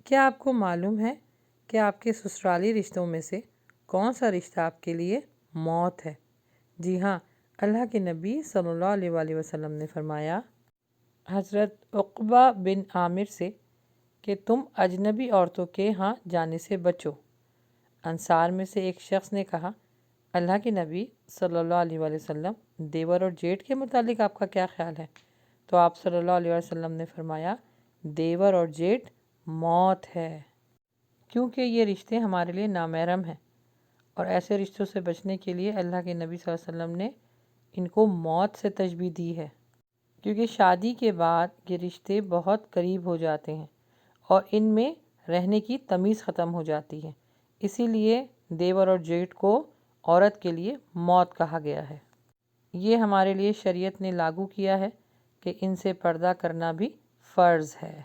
کیا آپ کو معلوم ہے کہ آپ کے سسرالی رشتوں میں سے کون سا رشتہ آپ کے لیے موت ہے؟ جی ہاں، اللہ کے نبی صلی اللہ علیہ وآلہ وسلم نے فرمایا حضرت عقبہ بن عامر سے کہ تم اجنبی عورتوں کے ہاں جانے سے بچو۔ انصار میں سے ایک شخص نے کہا اللہ کے نبی صلی اللہ علیہ وآلہ وسلم، دیور اور جیٹھ کے متعلق آپ کا کیا خیال ہے؟ تو آپ صلی اللہ علیہ وسلم نے فرمایا دیور اور جیٹھ موت ہے، کیونکہ یہ رشتے ہمارے لیے نامحرم ہیں، اور ایسے رشتوں سے بچنے کے لیے اللہ کے نبی صلی اللہ علیہ وسلم نے ان کو موت سے تشبیہ دی ہے، کیونکہ شادی کے بعد یہ رشتے بہت قریب ہو جاتے ہیں اور ان میں رہنے کی تمیز ختم ہو جاتی ہے، اسی لیے دیور اور جیٹھ کو عورت کے لیے موت کہا گیا ہے۔ یہ ہمارے لیے شریعت نے لاگو کیا ہے کہ ان سے پردہ کرنا بھی فرض ہے۔